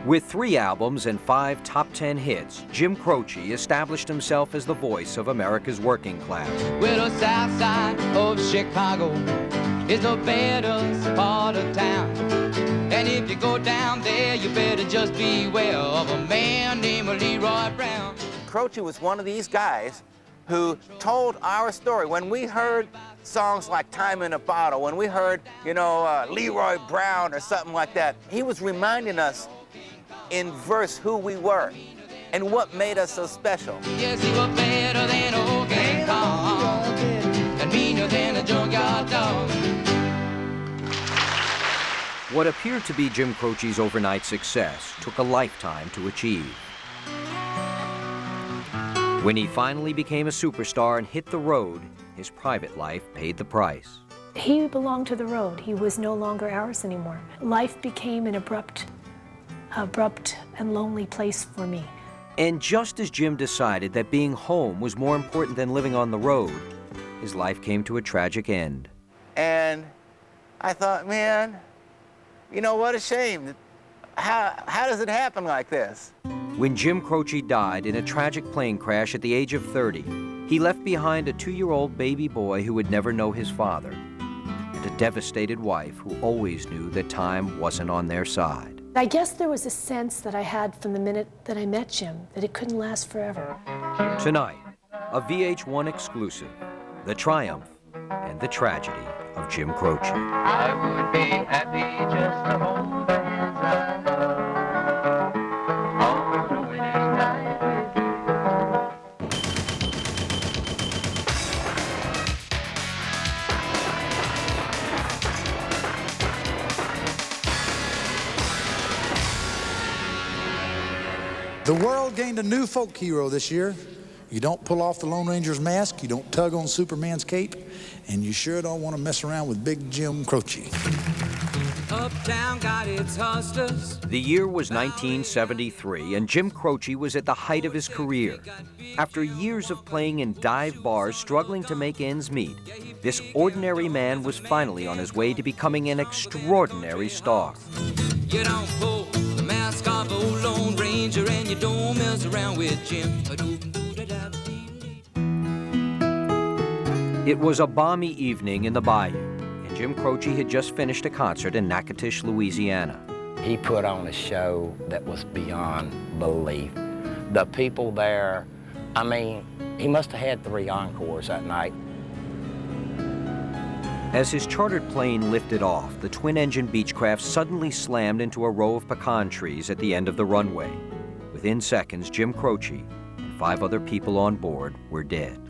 With 3 albums and 5 top 10 hits, Jim Croce established himself as the voice of America's working class. Well, the south side of Chicago is the baddest part of town. And if you go down there, you better just beware of a man named Leroy Brown. Croce was one of these guys who told our story. When we heard songs like Time in a Bottle, when we heard, Leroy Brown or something like that, he was reminding us in verse who we were and what made us so special. Yes, he was better than old King Kong and meaner than a junkyard dog. What appeared to be Jim Croce's overnight success took a lifetime to achieve. When he finally became a superstar and hit the road, his private life paid the price. He belonged to the road. He was no longer ours anymore. Life became an abrupt and lonely place for me. And just as Jim decided that being home was more important than living on the road, his life came to a tragic end. And I thought, man, what a shame. How does it happen like this? When Jim Croce died in a tragic plane crash at the age of 30, he left behind a 2-year-old baby boy who would never know his father, and a devastated wife who always knew that time wasn't on their side. I guess there was a sense that I had from the minute that I met Jim that it couldn't last forever. Tonight, a VH1 exclusive, the triumph and the tragedy of Jim Croce. I would be happy just to hold the hands I love on a winter's night with you. The world gained a new folk hero this year. You don't pull off the Lone Ranger's mask, you don't tug on Superman's cape, and you sure don't want to mess around with Big Jim Croce. Uptown got its hustlers. The year was 1973, and Jim Croce was at the height of his career. After years of playing in dive bars, struggling to make ends meet, this ordinary man was finally on his way to becoming an extraordinary star. You don't pull the mask off old Lone Ranger, and you don't mess around with Jim. It was a balmy evening in the bayou, and Jim Croce had just finished a concert in Natchitoches, Louisiana. He put on a show that was beyond belief. The people there, he must have had 3 encores that night. As his chartered plane lifted off, the twin-engine Beechcraft suddenly slammed into a row of pecan trees at the end of the runway. Within seconds, Jim Croce and 5 other people on board were dead.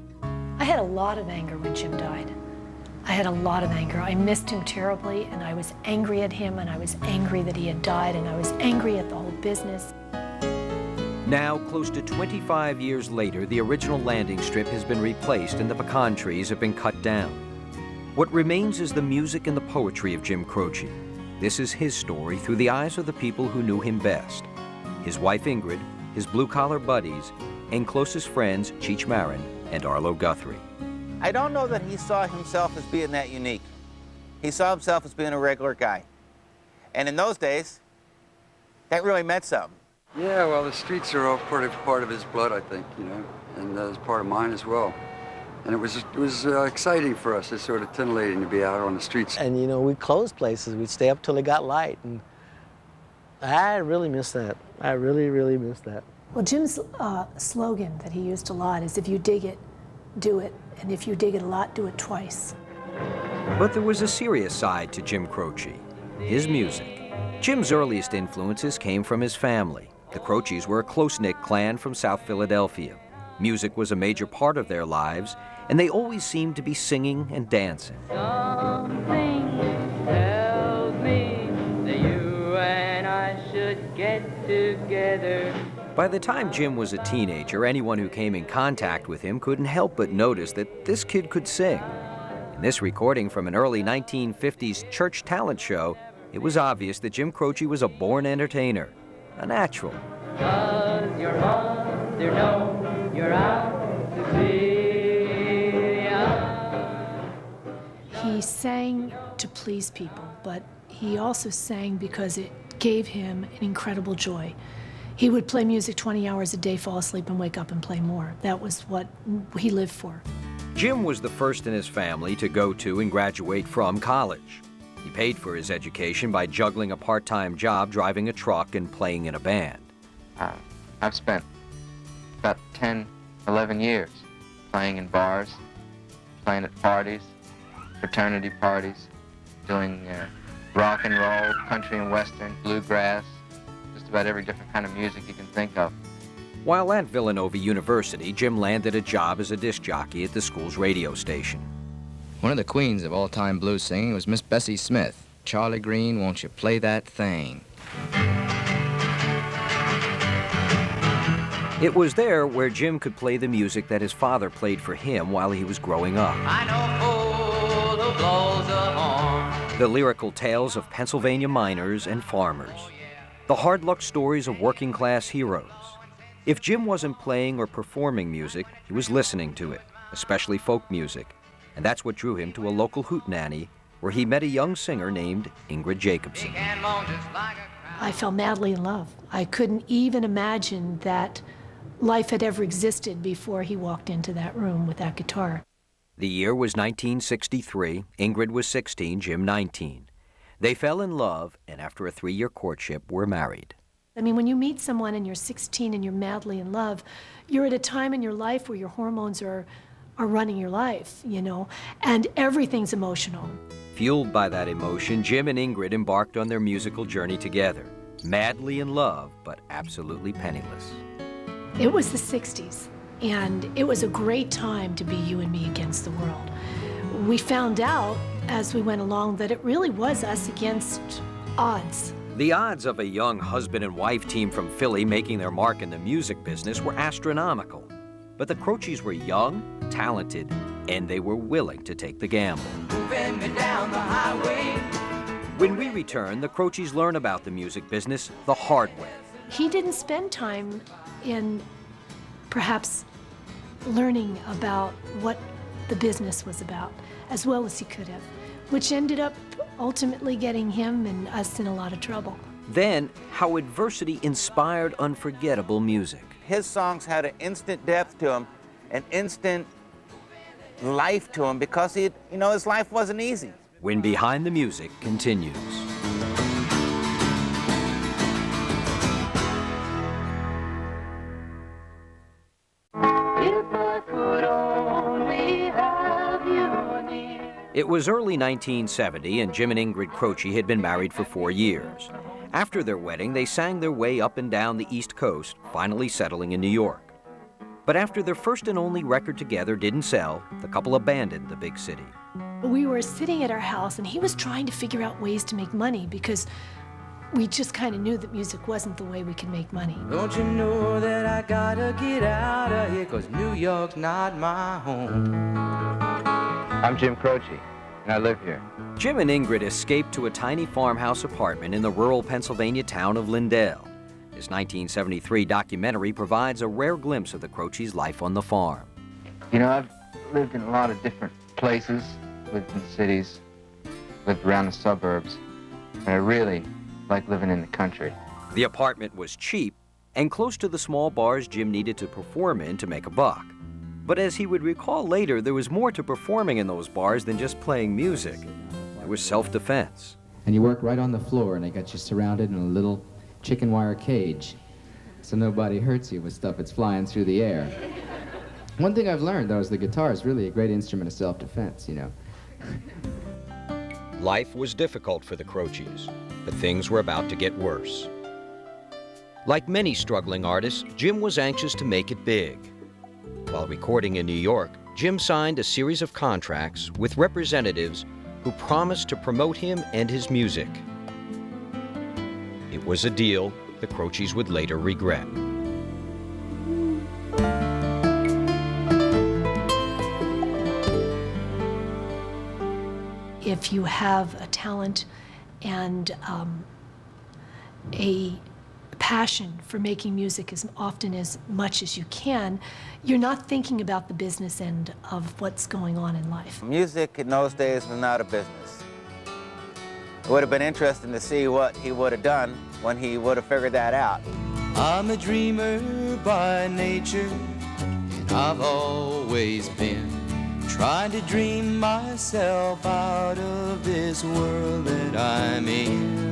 I had a lot of anger when Jim died. I had a lot of anger. I missed him terribly, and I was angry at him, and I was angry that he had died, and I was angry at the whole business. Now, close to 25 years later, the original landing strip has been replaced and the pecan trees have been cut down. What remains is the music and the poetry of Jim Croce. This is his story through the eyes of the people who knew him best. His wife Ingrid, his blue-collar buddies, and closest friends Cheech Marin and Arlo Guthrie. I don't know that he saw himself as being that unique. He saw himself as being a regular guy. And in those days, that really meant something. Yeah, well, the streets are all part of his blood, I think, and it's part of mine as well. And it was exciting for us. It's sort of titillating to be out on the streets. And we'd close places. We'd stay up till it got light. And I really miss that. I really, really miss that. Well, Jim's slogan that he used a lot is, if you dig it, do it. And if you dig it a lot, do it twice. But there was a serious side to Jim Croce, his music. Jim's earliest influences came from his family. The Croces were a close-knit clan from South Philadelphia. Music was a major part of their lives, and they always seemed to be singing and dancing. Something tells me that you and I should get together. By the time Jim was a teenager, anyone who came in contact with him couldn't help but notice that this kid could sing. In this recording from an early 1950s church talent show, it was obvious that Jim Croce was a born entertainer, a natural. Does your mother know you're out to sea? He sang to please people, but he also sang because it gave him an incredible joy. He would play music 20 hours a day, fall asleep, and wake up and play more. That was what he lived for. Jim was the first in his family to go to and graduate from college. He paid for his education by juggling a part-time job driving a truck and playing in a band. I've spent about 10, 11 years playing in bars, playing at parties, fraternity parties, doing rock and roll, country and western, bluegrass, just about every different kind of music you can think of. While at Villanova University, Jim landed a job as a disc jockey at the school's radio station. One of the queens of all-time blues singing was Miss Bessie Smith. Charlie Green, won't you play that thing? It was there where Jim could play the music that his father played for him while he was growing up. I know the blows of horn. The lyrical tales of Pennsylvania miners and farmers. The hard-luck stories of working-class heroes. If Jim wasn't playing or performing music, he was listening to it, especially folk music. And that's what drew him to a local hootenanny, where he met a young singer named Ingrid Jacobson. I fell madly in love. I couldn't even imagine that life had ever existed before he walked into that room with that guitar. The year was 1963. Ingrid was 16, Jim 19. They fell in love, and after a 3-year courtship, were married. I mean, when you meet someone and you're 16 and you're madly in love, you're at a time in your life where your hormones are running your life, you know, and everything's emotional. Fueled by that emotion, Jim and Ingrid embarked on their musical journey together, madly in love, but absolutely penniless. It was the 60s, and it was a great time to be you and me against the world. We found out as we went along that it really was us against odds. The odds of a young husband and wife team from Philly making their mark in the music business were astronomical. But the Croces were young, talented, and they were willing to take the gamble. Moving me down the highway. When we return, the Croces learn about the music business the hard way. He didn't spend time in perhaps learning about what the business was about as well as he could have, which ended up ultimately getting him and us in a lot of trouble. Then, how adversity inspired unforgettable music. His songs had an instant depth to them, an instant life to him, because his life wasn't easy. When Behind the Music continues. It was early 1970, and Jim and Ingrid Croce had been married for 4 years. After their wedding, they sang their way up and down the East Coast, finally settling in New York. But after their first and only record together didn't sell, the couple abandoned the big city. We were sitting at our house, and he was trying to figure out ways to make money because we just kind of knew that music wasn't the way we could make money. Don't you know that I gotta get out of here, 'cause New York's not my home. I'm Jim Croce, and I live here. Jim and Ingrid escaped to a tiny farmhouse apartment in the rural Pennsylvania town of Lindale. This 1973 documentary provides a rare glimpse of the Croce's life on the farm. You know, I've lived in a lot of different places, lived in cities, lived around the suburbs, and I really like living in the country. The apartment was cheap and close to the small bars Jim needed to perform in to make a buck. But as he would recall later, there was more to performing in those bars than just playing music. There was self-defense. And you work right on the floor, and they got you surrounded in a little chicken wire cage, so nobody hurts you with stuff that's flying through the air. One thing I've learned, though, is the guitar is really a great instrument of self-defense, you know. Life was difficult for the Croces, but things were about to get worse. Like many struggling artists, Jim was anxious to make it big. While recording in New York, Jim signed a series of contracts with representatives who promised to promote him and his music. It was a deal the Croces would later regret. If you have a talent and a passion for making music as often as much as you can, you're not thinking about the business end of what's going on in life. Music in those days was not a business. It would have been interesting to see what he would have done when he would have figured that out. I'm a dreamer by nature, and I've always been trying to dream myself out of this world that I'm in.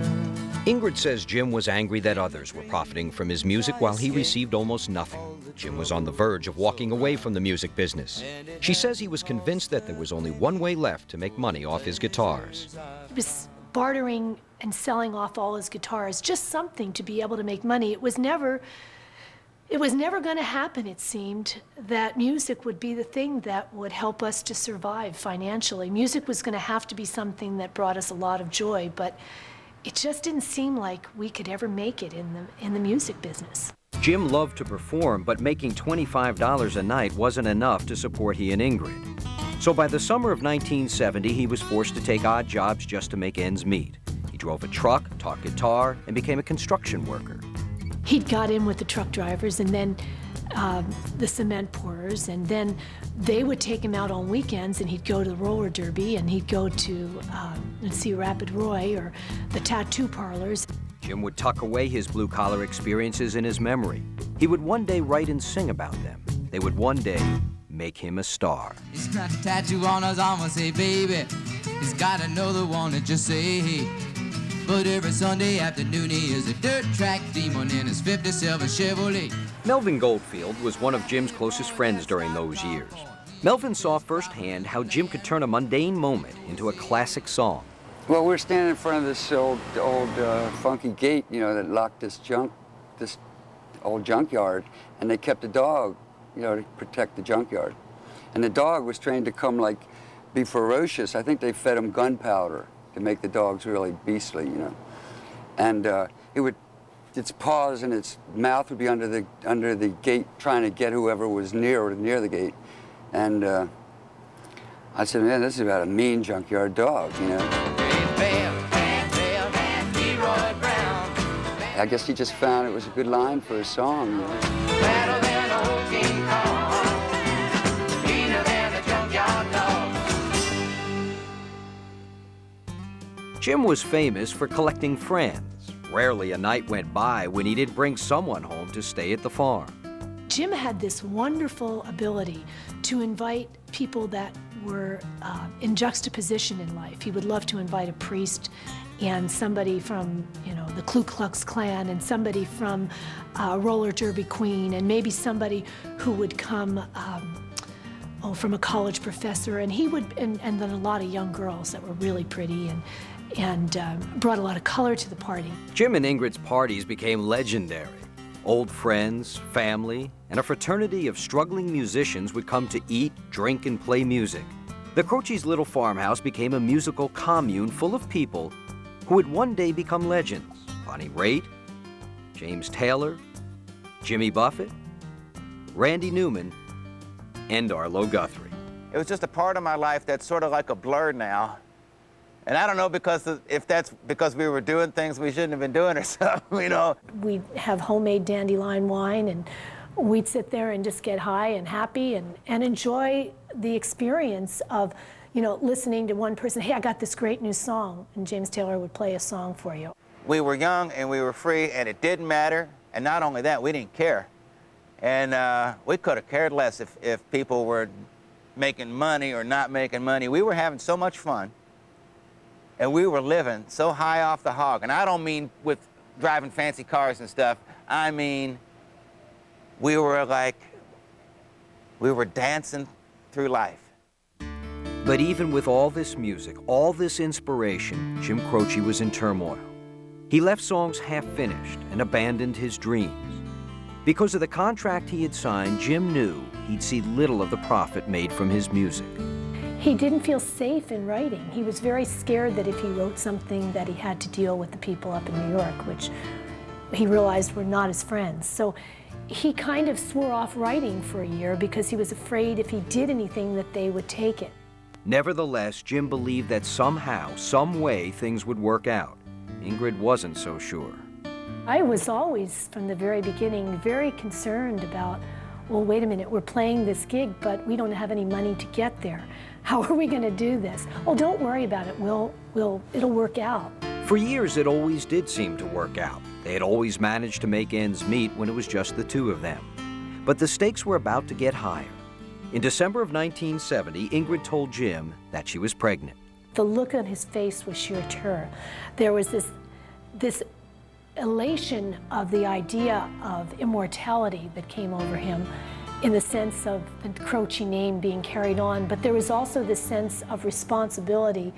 Ingrid says Jim was angry that others were profiting from his music while he received almost nothing. Jim was on the verge of walking away from the music business. She says he was convinced that there was only one way left to make money off his guitars. He was bartering and selling off all his guitars, just something to be able to make money. It was never going to happen, it seemed, that music would be the thing that would help us to survive financially. Music was going to have to be something that brought us a lot of joy, but it just didn't seem like we could ever make it in the music business. Jim loved to perform, but making $25 a night wasn't enough to support he and Ingrid. So by the summer of 1970, he was forced to take odd jobs just to make ends meet. He drove a truck, taught guitar, and became a construction worker. He got in with the truck drivers and then the cement pourers, and then they would take him out on weekends, and he'd go to the roller derby, and he'd go to see Rapid Roy or the tattoo parlors. Jim would tuck away his blue-collar experiences in his memory. He would one day write and sing about them. They would one day make him a star. He's got a tattoo on his arm and say, baby. He's got another one that just say, hey. But every Sunday afternoon he is a dirt track demon in his 57 Chevrolet. Melvin Goldfield was one of Jim's closest friends during those years. Melvin saw firsthand how Jim could turn a mundane moment into a classic song. Well, we're standing in front of this old funky gate, you know, that locked this old junkyard, and they kept a dog, you know, to protect the junkyard. And the dog was trained to come, like, be ferocious. I think they fed him gunpowder to make the dogs really beastly, you know. And its paws and its mouth would be under the gate, trying to get whoever was near the gate. And I said, man, this is about a mean junkyard dog, you know. Leroy Brown. I guess he just found it was a good line for a song, you know. Better than old King Kong, meaner than a junkyard dog. Jim was famous for collecting friends. Rarely a night went by when he didn't bring someone home to stay at the farm. Jim had this wonderful ability to invite people that were in juxtaposition in life. He would love to invite a priest and somebody from, you know, the Ku Klux Klan, and somebody from roller derby queen, and maybe somebody who would come from a college professor, and he would, and then a lot of young girls that were really pretty and brought a lot of color to the party. Jim and Ingrid's parties became legendary. Old friends, family, and a fraternity of struggling musicians would come to eat, drink, and play music. The Croce's little farmhouse became a musical commune full of people who would one day become legends. Bonnie Raitt, James Taylor, Jimmy Buffett, Randy Newman, and Arlo Guthrie. It was just a part of my life that's sort of like a blur now. And I don't know if that's because we were doing things we shouldn't have been doing or something, you know. We'd have homemade dandelion wine, and we'd sit there and just get high and happy and enjoy the experience of, you know, listening to one person, hey, I got this great new song, and James Taylor would play a song for you. We were young and we were free, and it didn't matter. And not only that, we didn't care. And we could have cared less if people were making money or not making money. We were having so much fun. And we were living so high off the hog. And I don't mean with driving fancy cars and stuff. I mean, we were dancing through life. But even with all this music, all this inspiration, Jim Croce was in turmoil. He left songs half-finished and abandoned his dreams. Because of the contract he had signed, Jim knew he'd see little of the profit made from his music. He didn't feel safe in writing. He was very scared that if he wrote something that he had to deal with the people up in New York, which he realized were not his friends. So he kind of swore off writing for a year because he was afraid if he did anything that they would take it. Nevertheless, Jim believed that somehow, some way, things would work out. Ingrid wasn't so sure. I was always, from the very beginning, very concerned about, well, wait a minute, we're playing this gig, but we don't have any money to get there. How are we going to do this? Oh, don't worry about it. We'll it'll work out. For years, it always did seem to work out. They had always managed to make ends meet when it was just the two of them. But the stakes were about to get higher. In December of 1970, Ingrid told Jim that she was pregnant. The look on his face was sheer terror. There was this elation of the idea of immortality that came over him in the sense of the Croce name being carried on, but there was also this sense of responsibility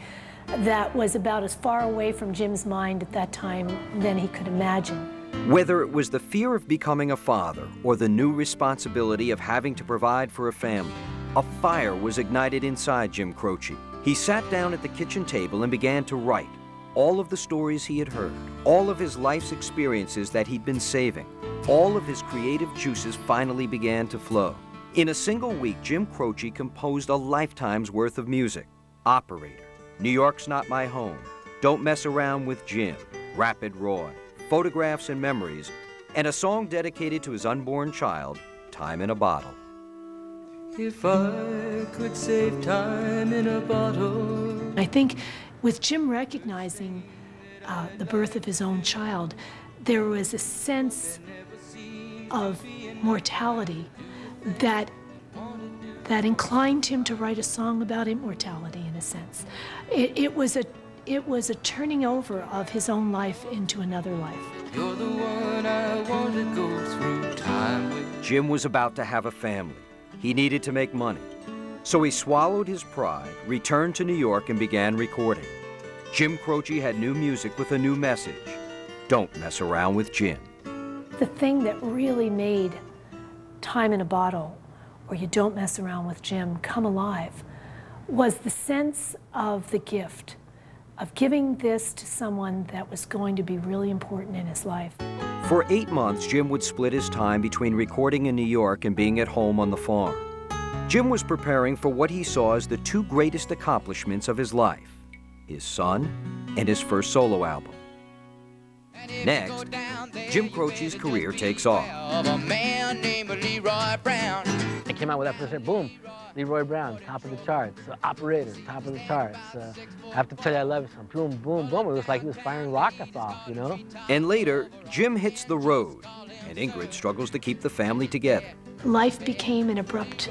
that was about as far away from Jim's mind at that time than he could imagine. Whether it was the fear of becoming a father or the new responsibility of having to provide for a family, a fire was ignited inside Jim Croce. He sat down at the kitchen table and began to write all of the stories he had heard, all of his life's experiences that he'd been saving. All of his creative juices finally began to flow. In a single week, Jim Croce composed a lifetime's worth of music. Operator, New York's Not My Home, Don't Mess Around with Jim, Rapid Roy, Photographs and Memories, and a song dedicated to his unborn child, Time in a Bottle. If I could save time in a bottle. I think with Jim recognizing the birth of his own child, there was a sense of mortality that inclined him to write a song about immortality in a sense. It was a turning over of his own life into another life. You're the one I want to go through time with. Jim was about to have a family. He needed to make money. So he swallowed his pride, returned to New York, and began recording. Jim Croce had new music with a new message. Don't mess around with Jim. The thing that really made Time in a Bottle, or You Don't Mess Around with Jim, come alive was the sense of the gift of giving this to someone that was going to be really important in his life. For 8 months, Jim would split his time between recording in New York and being at home on the farm. Jim was preparing for what he saw as the two greatest accomplishments of his life, his son and his first solo album. Next, Jim Croce's career takes off. Of a man named Leroy Brown. I came out with that first hit, boom, Leroy Brown, top of the charts, Operator, top of the charts, I Have to Tell You I Love You, boom, boom, boom. It was like he was firing rockets off, you know? And later, Jim hits the road, and Ingrid struggles to keep the family together. Life became an abrupt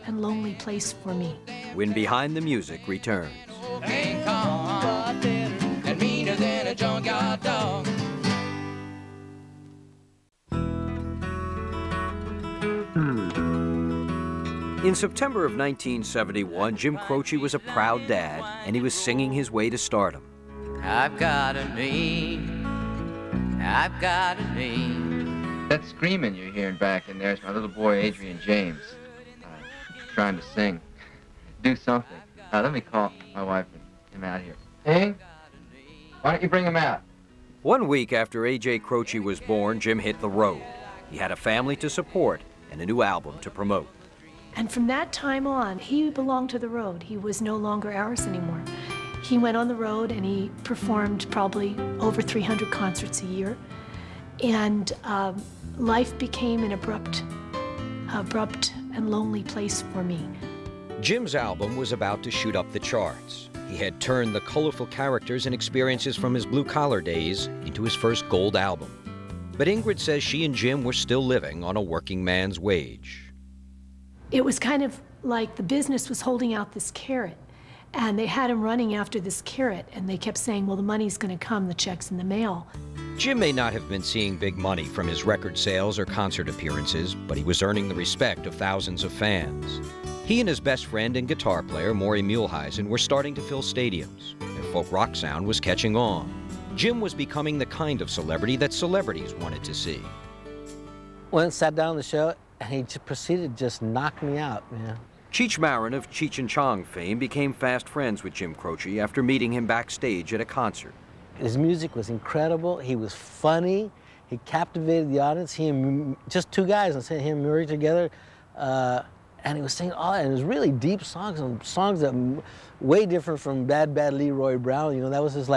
and lonely place for me. When Behind the Music returns. Ain't come and meaner than a junkyard dog. In September of 1971, Jim Croce was a proud dad, and he was singing his way to stardom. I've got a name. I've got a name. That screaming you're hearing back in there is my little boy, Adrian James, trying to sing. Do something. Let me call my wife and him out here. Hey, why don't you bring him out? 1 week after A.J. Croce was born, Jim hit the road. He had a family to support and a new album to promote. And from that time on, he belonged to the road. He was no longer ours anymore. He went on the road and he performed probably over 300 concerts a year. And life became an abrupt and lonely place for me. Jim's album was about to shoot up the charts. He had turned the colorful characters and experiences from his blue-collar days into his first gold album. But Ingrid says she and Jim were still living on a working man's wage. It was kind of like the business was holding out this carrot, and they had him running after this carrot, and they kept saying, well, the money's going to come, the check's in the mail. Jim may not have been seeing big money from his record sales or concert appearances, but he was earning the respect of thousands of fans. He and his best friend and guitar player, Maury Muehlheisen, were starting to fill stadiums. Their folk rock sound was catching on. Jim was becoming the kind of celebrity that celebrities wanted to see. Went and sat down on the show, and he just proceeded to just knock me out, man. Cheech Marin of Cheech and Chong fame became fast friends with Jim Croce after meeting him backstage at a concert. His music was incredible. He was funny. He captivated the audience. He and just two guys, and him and Murray together, and he was singing all that. And it was really deep songs, and songs that way different from Bad Bad Leroy Brown. You know, that was his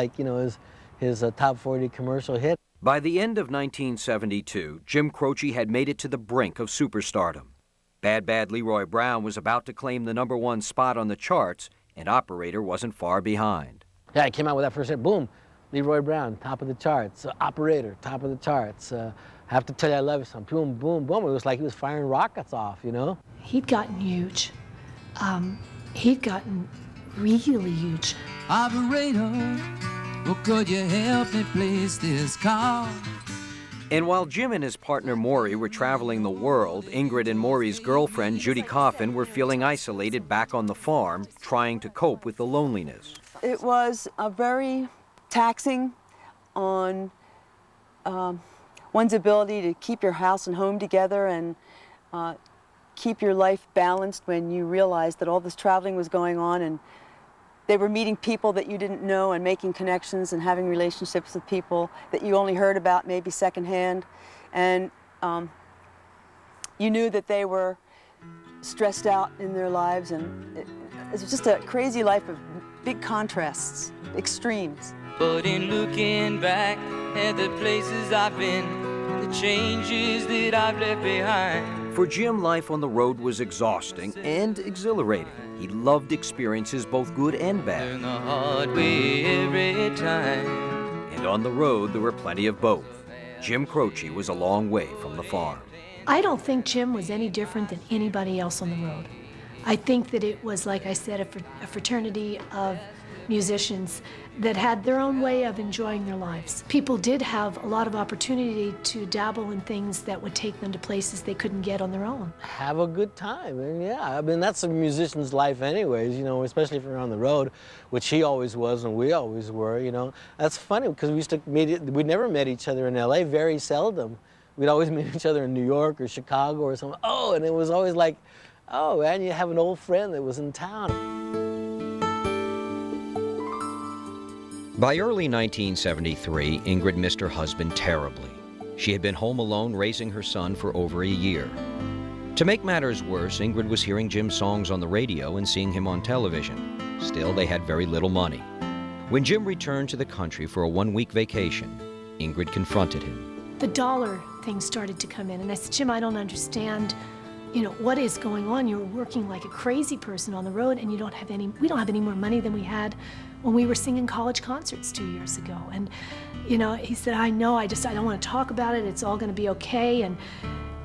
his top 40 commercial hit. By the end of 1972, Jim Croce had made it to the brink of superstardom. Bad Bad Leroy Brown was about to claim the #1 spot on the charts and Operator wasn't far behind. Yeah, I came out with that first hit, boom, Leroy Brown, top of the charts. Operator, top of the charts. Have to Tell You I Love You, some boom, boom, boom. It was like he was firing rockets off, you know? He'd gotten huge. He'd gotten really huge. Operator, well, could you help me place this call? And while Jim and his partner Maury were traveling the world, Ingrid and Maury's girlfriend Judy Coffin were feeling isolated back on the farm, trying to cope with the loneliness. It was very taxing on one's ability to keep your house and home together and keep your life balanced when you realized that all this traveling was going on and they were meeting people that you didn't know and making connections and having relationships with people that you only heard about maybe secondhand. And you knew that they were stressed out in their lives, and it was just a crazy life of big contrasts, extremes. But in looking back at the places I've been, the changes that I've left behind. For Jim, life on the road was exhausting and exhilarating. He loved experiences both good and bad. Learn the hard way every time. And on the road, there were plenty of both. Jim Croce was a long way from the farm. I don't think Jim was any different than anybody else on the road. I think that it was, like I said, a fraternity of musicians that had their own way of enjoying their lives. People did have a lot of opportunity to dabble in things that would take them to places they couldn't get on their own. Have a good time, and yeah, I mean, that's a musician's life anyways, you know, especially if you're on the road, which he always was and we always were, you know. That's funny, because we used to meet, we never met each other in LA, very seldom. We'd always meet each other in New York or Chicago or something. Oh, and it was always like, oh, and you have an old friend that was in town. By early 1973, Ingrid missed her husband terribly. She had been home alone raising her son for over a year. To make matters worse, Ingrid was hearing Jim's songs on the radio and seeing him on television. Still, they had very little money. When Jim returned to the country for a one-week vacation, Ingrid confronted him. The dollar thing started to come in, and I said, Jim, I don't understand, you know, what is going on? You're working like a crazy person on the road, and we don't have any more money than we had when we were singing college concerts 2 years ago. And, you know, he said, I know, I don't want to talk about it. It's all going to be okay. And,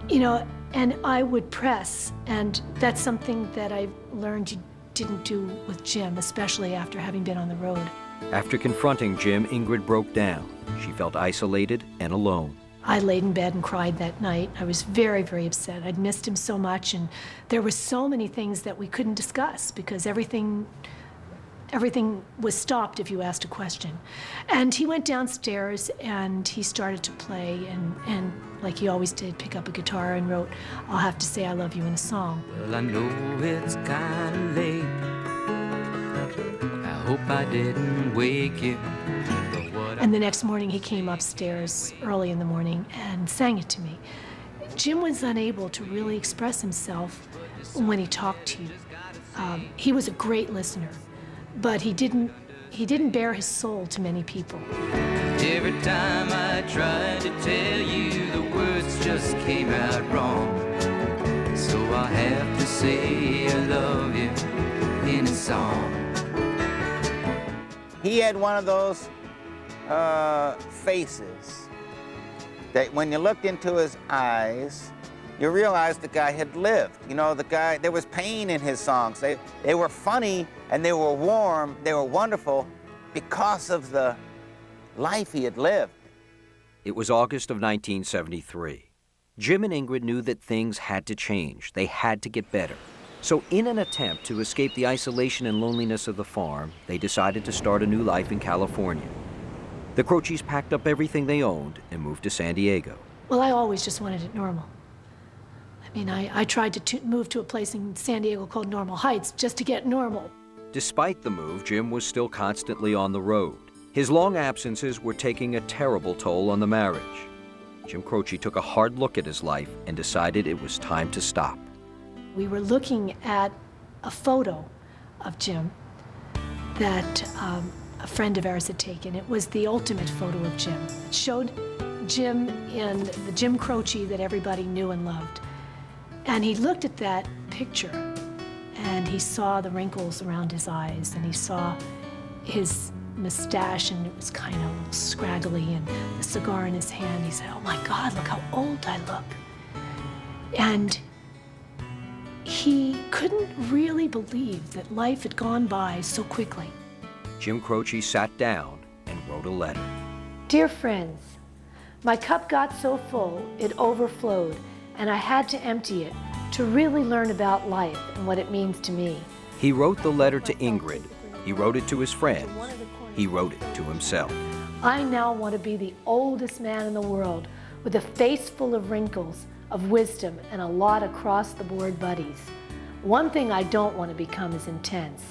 you know, and I would press. And that's something that I've learned you didn't do with Jim, especially after having been on the road. After confronting Jim, Ingrid broke down. She felt isolated and alone. I laid in bed and cried that night. I was very, very upset. I'd missed him so much, and there were so many things that we couldn't discuss because everything was stopped if you asked a question. And he went downstairs and he started to play and like he always did, pick up a guitar and wrote, I'll Have to Say I Love You in a song. Well, I know it's kinda late. I hope I didn't wake you. And the next morning he came upstairs early in the morning and sang it to me. Jim was unable to really express himself when he talked to you. He was a great listener, but he didn't bare his soul to many people. Every time I tried to tell you, the words just came out wrong. So I have to say I love you in a song. He had one of those faces that when you looked into his eyes, you realized the guy had lived. You know, the guy, there was pain in his songs. They were funny and they were warm, they were wonderful because of the life he had lived. It was August of 1973. Jim and Ingrid knew that things had to change. They had to get better. So in an attempt to escape the isolation and loneliness of the farm, they decided to start a new life in California. The Croces packed up everything they owned and moved to San Diego. Well, I always just wanted it normal. I mean, I tried to move to a place in San Diego called Normal Heights just to get normal. Despite the move, Jim was still constantly on the road. His long absences were taking a terrible toll on the marriage. Jim Croce took a hard look at his life and decided it was time to stop. We were looking at a photo of Jim that a friend of ours had taken. It was the ultimate photo of Jim. It showed Jim in the Jim Croce that everybody knew and loved. And he looked at that picture and he saw the wrinkles around his eyes, and he saw his mustache, and it was kind of scraggly, and the cigar in his hand. He said, "Oh my God, look how old I look." And he couldn't really believe that life had gone by so quickly. Jim Croce sat down and wrote a letter. Dear friends, my cup got so full it overflowed, and I had to empty it to really learn about life and what it means to me. He wrote the letter to Ingrid. He wrote it to his friends. He wrote it to himself. I now want to be the oldest man in the world with a face full of wrinkles, of wisdom, and a lot of across-the-board buddies. One thing I don't want to become is intense.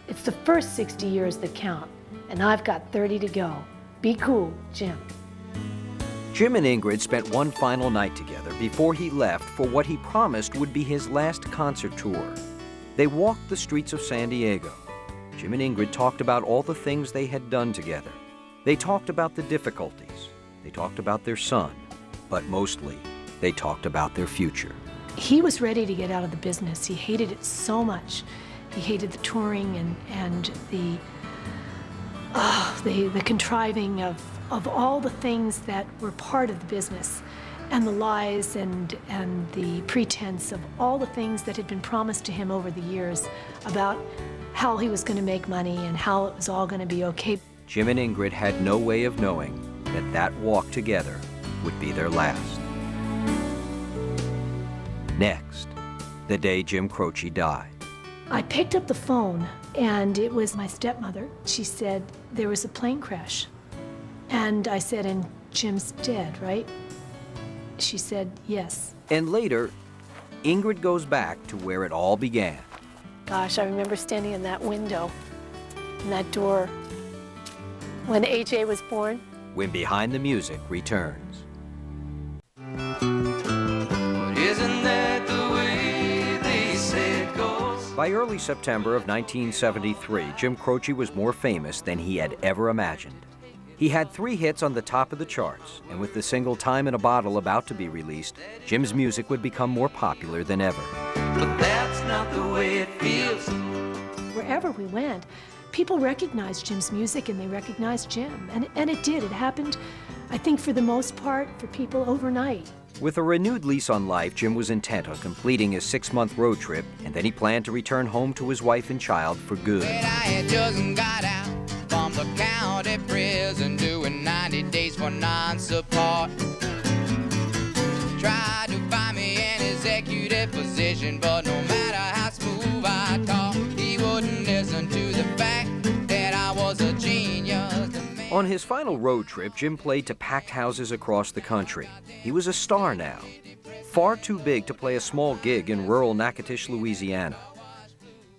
It's the first 60 years that count, and I've got 30 to go. Be cool, Jim. Jim and Ingrid spent one final night together before he left for what he promised would be his last concert tour. They walked the streets of San Diego. Jim and Ingrid talked about all the things they had done together. They talked about the difficulties. They talked about their son. But mostly, they talked about their future. He was ready to get out of the business. He hated it so much. He hated the touring and the contriving of all the things that were part of the business, and the lies and the pretense of all the things that had been promised to him over the years about how he was going to make money and how it was all going to be okay. Jim and Ingrid had no way of knowing that that walk together would be their last. Next, the day Jim Croce died. I picked up the phone, and it was my stepmother. She said there was a plane crash. And I said, "And Jim's dead, right?" She said, "Yes." And later, Ingrid goes back to where it all began. Gosh, I remember standing in that window, in that door, when AJ was born. When Behind the Music returns. Isn't that the way they say it goes? By early September of 1973, Jim Croce was more famous than he had ever imagined. He had 3 hits on the top of the charts, and with the single Time in a Bottle about to be released, Jim's music would become more popular than ever. But that's not the way it feels. Wherever we went, people recognized Jim's music, and they recognized Jim. And it did. It happened, I think, for the most part, for people overnight. With a renewed lease on life, Jim was intent on completing his 6-month road trip, and then he planned to return home to his wife and child for good. I had just got out from the county prison doing 90 days for non-support. Tried to find me an executive position, but no matter how smooth I talk, he wouldn't listen to the fact that I was a genius. On his final road trip, Jim played to packed houses across the country. He was a star now, far too big to play a small gig in rural Natchitoches, Louisiana.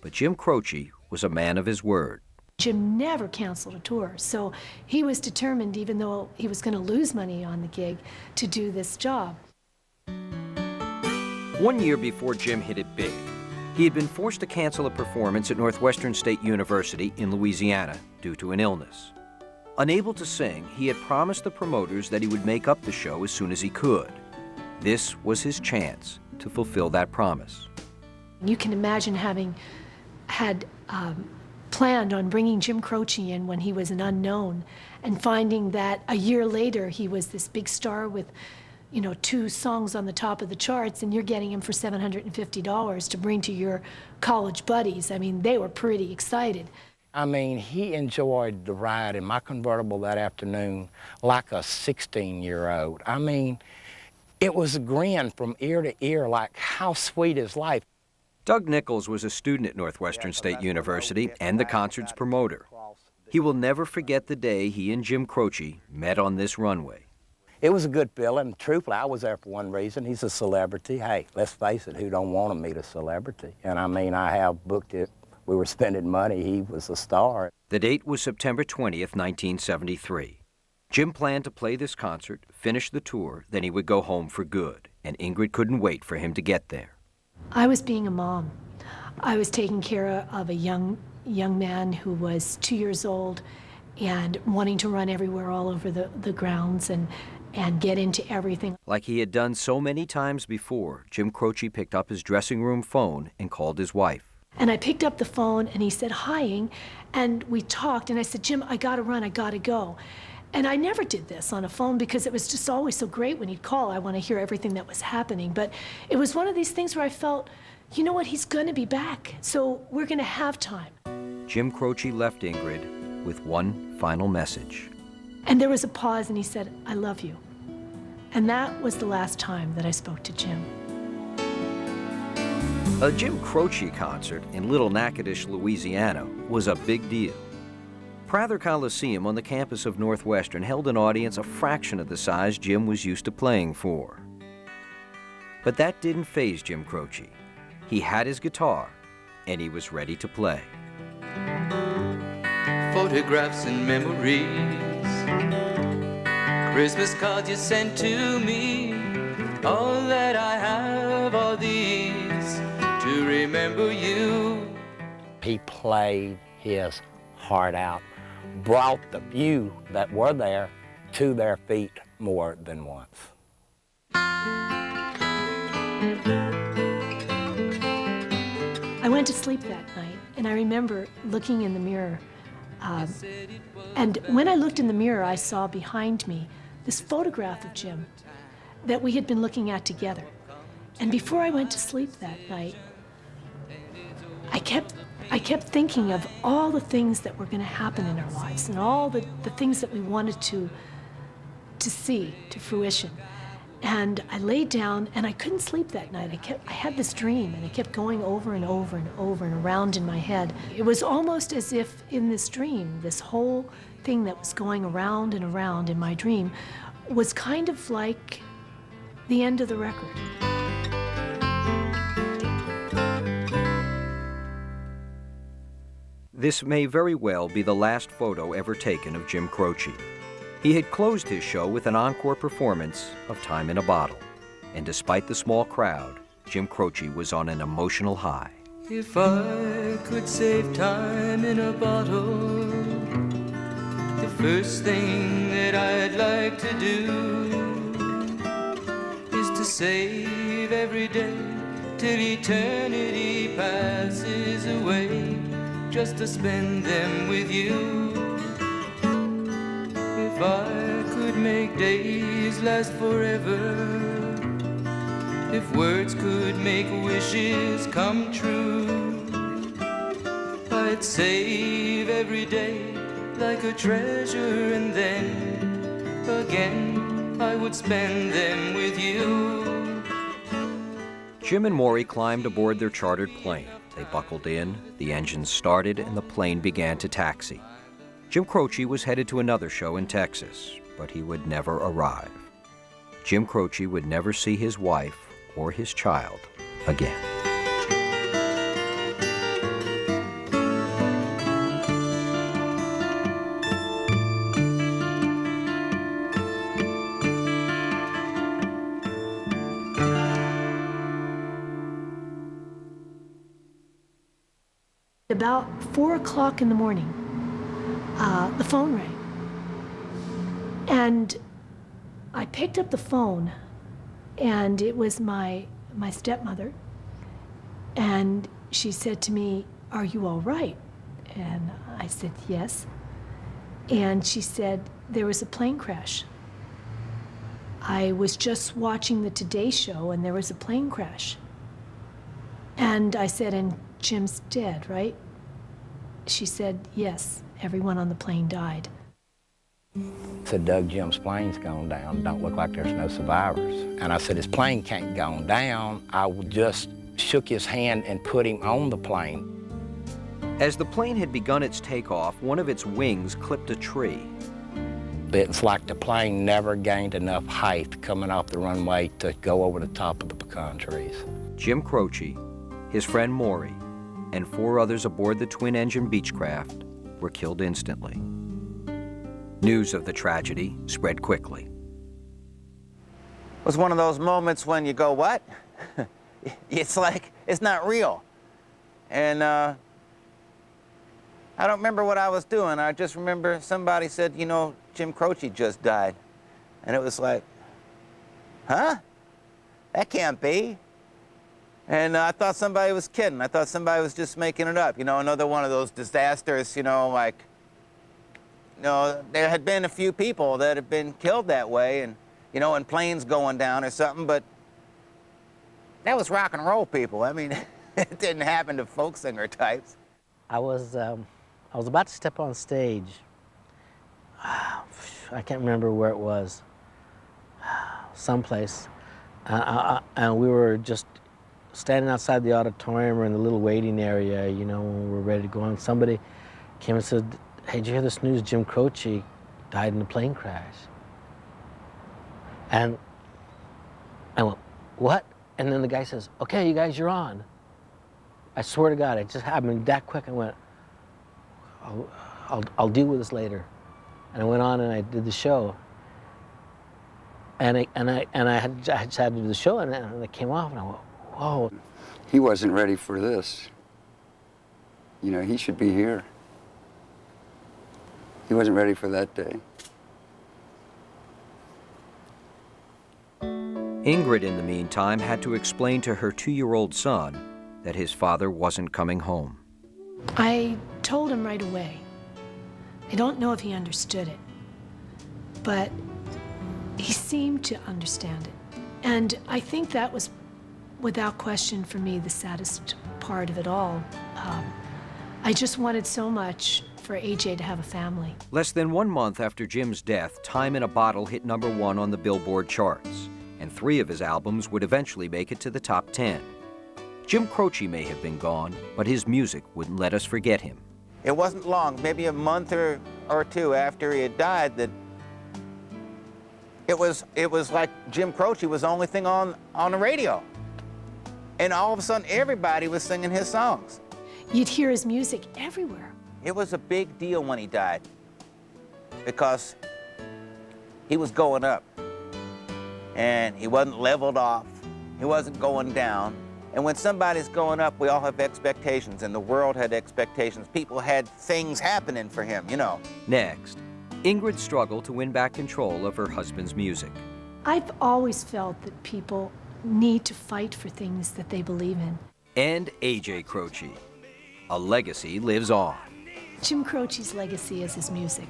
But Jim Croce was a man of his word. Jim never canceled a tour, so he was determined, even though he was going to lose money on the gig, to do this job. 1 year before Jim hit it big, he had been forced to cancel a performance at Northwestern State University in Louisiana due to an illness. Unable to sing, he had promised the promoters that he would make up the show as soon as he could. This was his chance to fulfill that promise. You can imagine having had planned on bringing Jim Croce in when he was an unknown, and finding that a year later he was this big star with, 2 songs on the top of the charts, and you're getting him for $750 to bring to your college buddies. I mean, they were pretty excited. I mean, he enjoyed the ride in my convertible that afternoon like a 16-year-old. I mean, it was a grin from ear to ear, like, how sweet is life? Doug Nichols was a student at Northwestern State University and the concert's promoter. He will never forget the day he and Jim Croce met on this runway. It was a good feeling. Truthfully, I was there for one reason. He's a celebrity. Hey, let's face it, who don't want to meet a celebrity? And I mean, I have booked it. We were spending money. He was a star. The date was September 20th, 1973. Jim planned to play this concert, finish the tour, then he would go home for good, and Ingrid couldn't wait for him to get there. I was being a mom. I was taking care of a young man who was 2 years old and wanting to run everywhere all over the grounds and get into everything. Like he had done so many times before, Jim Croce picked up his dressing room phone and called his wife. And I picked up the phone and he said, "Hi-ing," and we talked and I said, "Jim, I gotta run, I gotta go." And I never did this on a phone because it was just always so great when he'd call. I want to hear everything that was happening. But it was one of these things where I felt, you know what, he's gonna be back, so we're gonna have time. Jim Croce left Ingrid with one final message. And there was a pause and he said, "I love you." And that was the last time that I spoke to Jim. A Jim Croce concert in Little Natchitoches, Louisiana was a big deal. Prather Coliseum on the campus of Northwestern held an audience a fraction of the size Jim was used to playing for. But that didn't faze Jim Croce. He had his guitar, and he was ready to play. Photographs and memories, Christmas cards you sent to me, all that I have are these to remember you. He played his heart out, brought the few that were there to their feet more than once. I went to sleep that night, and I remember looking in the mirror. And when I looked in the mirror, I saw behind me this photograph of Jim that we had been looking at together. And before I went to sleep that night, I kept thinking of all the things that were going to happen in our lives and all the things that we wanted to see to fruition. And I laid down and I couldn't sleep that night. I had this dream and it kept going over and over and over and around in my head. It was almost as if in this dream, this whole thing that was going around and around in my dream was kind of like the end of the record. This may very well be the last photo ever taken of Jim Croce. He had closed his show with an encore performance of Time in a Bottle. And despite the small crowd, Jim Croce was on an emotional high. If I could save time in a bottle, the first thing that I'd like to do is to save every day till eternity passes away, just to spend them with you. If I could make days last forever, if words could make wishes come true, I'd save every day like a treasure, and then again I would spend them with you. Jim and Maury climbed aboard their chartered plane. They buckled in, the engines started, and the plane began to taxi. Jim Croce was headed to another show in Texas, but he would never arrive. Jim Croce would never see his wife or his child again. About 4 o'clock in the morning, the phone rang. And I picked up the phone, and it was my stepmother. And she said to me, "Are you all right?" And I said, "Yes." And she said, "There was a plane crash. I was just watching the Today Show, and there was a plane crash." And I said, "And Jim's dead, right?" She said, "Yes, everyone on the plane died." I said, "Doug, Jim's plane's gone down. Don't look like there's no survivors." And I said, "His plane can't go down." I just shook his hand and put him on the plane. As the plane had begun its takeoff, one of its wings clipped a tree. It's like the plane never gained enough height coming off the runway to go over the top of the pecan trees. Jim Croce, his friend Maury, and 4 others aboard the twin-engine Beechcraft were killed instantly. News of the tragedy spread quickly. It was one of those moments when you go, what? It's like, it's not real. And I don't remember what I was doing. I just remember somebody said, "You know, Jim Croce just died." And it was like, huh? That can't be. And I thought somebody was kidding. I thought somebody was just making it up. You know, another one of those disasters, you know, like, you know, there had been a few people that had been killed that way and, you know, and planes going down or something, but that was rock and roll people. I mean, it didn't happen to folk singer types. I was about to step on stage. I can't remember where it was. Someplace. And we were just standing outside the auditorium or in the little waiting area, you know, when we were ready to go on. Somebody came and said, "Hey, did you hear this news? Jim Croce died in a plane crash." And I went, "What?" And then the guy says, "Okay, you guys, you're on." I swear to God, it just happened that quick. I went, I'll deal with this later. And I went on and I did the show. And I just had to do the show, and it came off, and I went, whoa. He wasn't ready for this. You know, he should be here. He wasn't ready for that day. Ingrid, in the meantime, had to explain to her 2-year-old son that his father wasn't coming home. I told him right away. I don't know if he understood it, but he seemed to understand it. And I think that was, without question, for me, the saddest part of it all. I just wanted so much for AJ to have a family. Less than 1 month after Jim's death, Time in a Bottle hit #1 on the Billboard charts, and 3 of his albums would eventually make it to the top 10. Jim Croce may have been gone, but his music wouldn't let us forget him. It wasn't long, maybe a month or two after he had died, that it was like Jim Croce was the only thing on the radio. And all of a sudden, everybody was singing his songs. You'd hear his music everywhere. It was a big deal when he died because he was going up and he wasn't leveled off. He wasn't going down. And when somebody's going up, we all have expectations, and the world had expectations. People had things happening for him, you know. Next, Ingrid struggled to win back control of her husband's music. I've always felt that people need to fight for things that they believe in. And AJ Croce. A legacy lives on. Jim Croce's legacy is his music.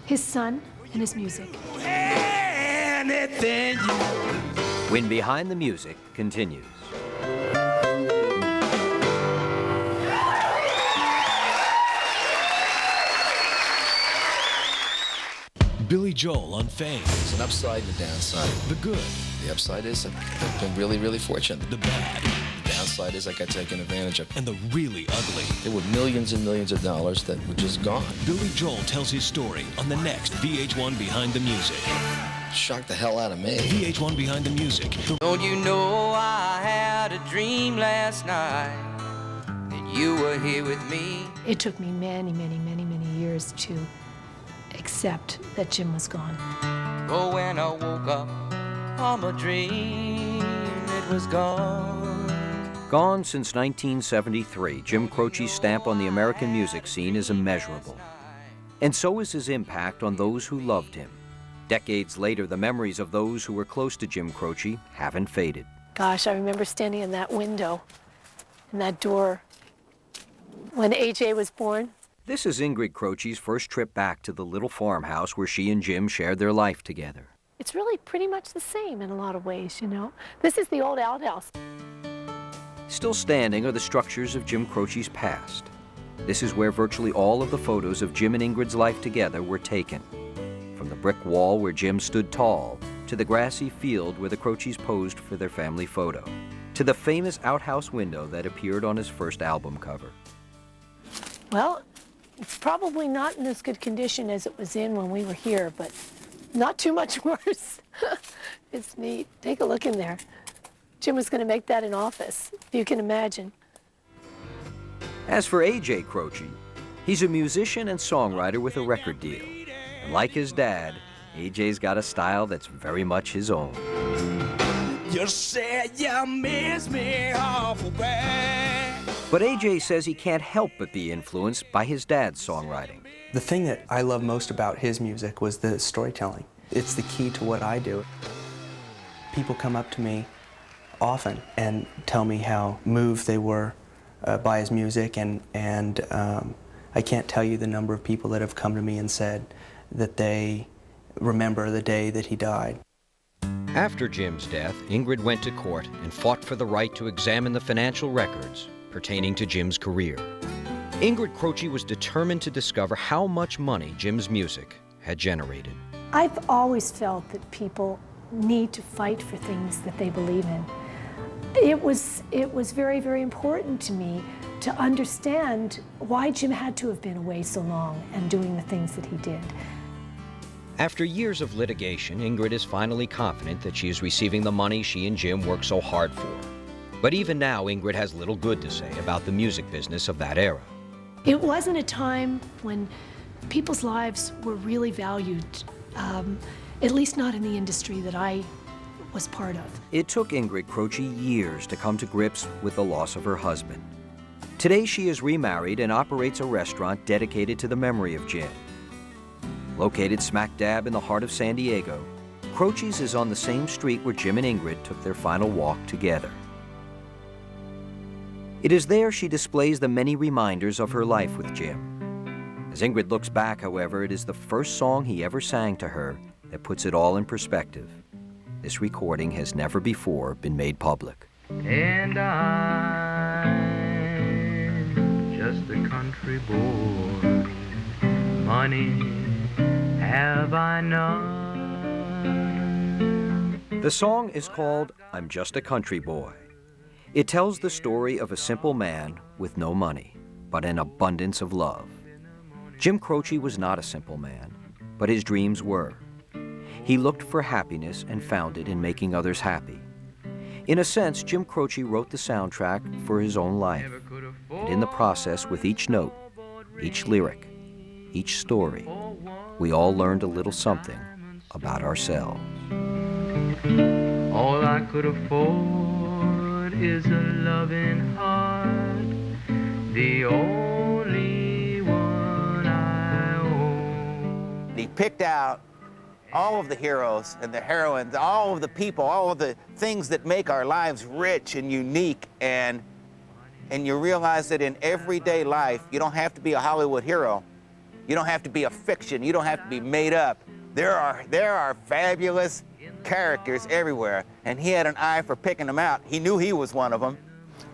His son and his music. When Behind the Music continues. Billy Joel on Fame. There's an upside and a downside. The good. The upside is I've been really, really fortunate. The bad. The downside is I got taken advantage of. And the really ugly. There were millions and millions of dollars that were just gone. Billy Joel tells his story on the next VH1 Behind the Music. Shocked the hell out of me. VH1 Behind the Music. Don't you know I had a dream last night that you were here with me? It took me many, many, many, many years to accept that Jim was gone. Oh, when I woke up from a dream, it was gone. Gone since 1973, Jim Croce's stamp on the American music scene is immeasurable. And so is his impact on those who loved him. Decades later, the memories of those who were close to Jim Croce haven't faded. Gosh, I remember standing in that window, in that door, when AJ was born. This is Ingrid Croce's first trip back to the little farmhouse where she and Jim shared their life together. It's really pretty much the same in a lot of ways, you know. This is the old outhouse. Still standing are the structures of Jim Croce's past. This is where virtually all of the photos of Jim and Ingrid's life together were taken. From the brick wall where Jim stood tall, to the grassy field where the Croces posed for their family photo, to the famous outhouse window that appeared on his first album cover. Well, it's probably not in as good condition as it was in when we were here, but not too much worse. It's neat. Take a look in there. Jim was going to make that an office, if you can imagine. As for AJ Croce, he's a musician and songwriter with a record deal. And like his dad, AJ's got a style that's very much his own. You said you miss me awful bad. But AJ says he can't help but be influenced by his dad's songwriting. The thing that I love most about his music was the storytelling. It's the key to what I do. People come up to me often and tell me how moved they were by his music, and I can't tell you the number of people that have come to me and said that they remember the day that he died. After Jim's death, Ingrid went to court and fought for the right to examine the financial records pertaining to Jim's career. Ingrid Croce was determined to discover how much money Jim's music had generated. I've always felt that people need to fight for things that they believe in. It was very, very important to me to understand why Jim had to have been away so long and doing the things that he did. After years of litigation, Ingrid is finally confident that she is receiving the money she and Jim worked so hard for. But even now, Ingrid has little good to say about the music business of that era. It wasn't a time when people's lives were really valued, at least not in the industry that I was part of. It took Ingrid Croce years to come to grips with the loss of her husband. Today she is remarried and operates a restaurant dedicated to the memory of Jim. Located smack dab in the heart of San Diego, Croce's is on the same street where Jim and Ingrid took their final walk together. It is there she displays the many reminders of her life with Jim. As Ingrid looks back, however, it is the first song he ever sang to her that puts it all in perspective. This recording has never before been made public. And I'm just a country boy, money have I none. The song is called I'm Just a Country Boy. It tells the story of a simple man with no money, but an abundance of love. Jim Croce was not a simple man, but his dreams were. He looked for happiness and found it in making others happy. In a sense, Jim Croce wrote the soundtrack for his own life. And in the process, with each note, each lyric, each story, we all learned a little something about ourselves. All I could afford is a loving heart, the only one I own. He picked out all of the heroes and the heroines, all of the people, all of the things that make our lives rich and unique, and you realize that in everyday life, you don't have to be a Hollywood hero. You don't have to be a fiction. You don't have to be made up. There are fabulous characters everywhere, and he had an eye for picking them out. He knew he was one of them.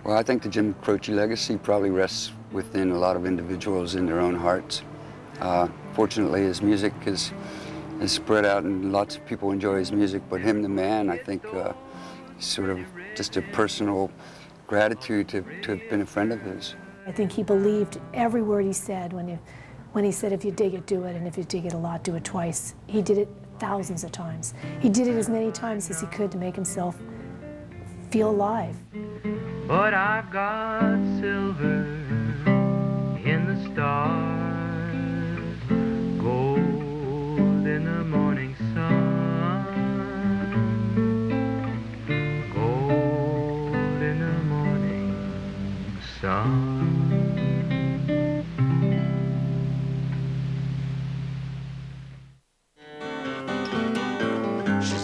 Well, I think the Jim Croce legacy probably rests within a lot of individuals in their own hearts. Fortunately, his music is spread out and lots of people enjoy his music, but him, the man, I think sort of just a personal gratitude to have been a friend of his. I think he believed every word he said when he said, if you dig it, do it, and if you dig it a lot, do it twice. He did it thousands of times. He did it as many times as he could to make himself feel alive. But I've got silver in the stars, gold in the morning sun, gold in the morning sun.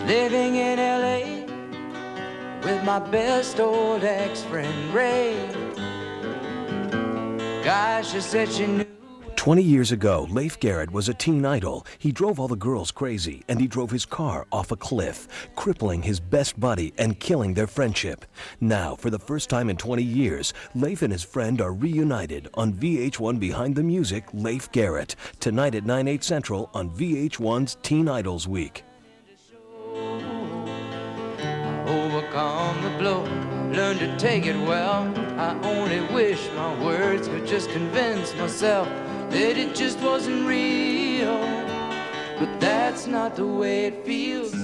Living in L.A. with my best old ex-friend Ray. Gosh, she said she knew. 20 years ago, Leif Garrett was a teen idol. He drove all the girls crazy, and he drove his car off a cliff, crippling his best buddy and killing their friendship. Now, for the first time in 20 years, Leif and his friend are reunited on VH1 Behind the Music, Leif Garrett, tonight at 9/8 Central on VH1's Teen Idols Week. Overcome the blow, learn to take it well. I only wish my words could just convince myself that it just wasn't real. But that's not the way it feels.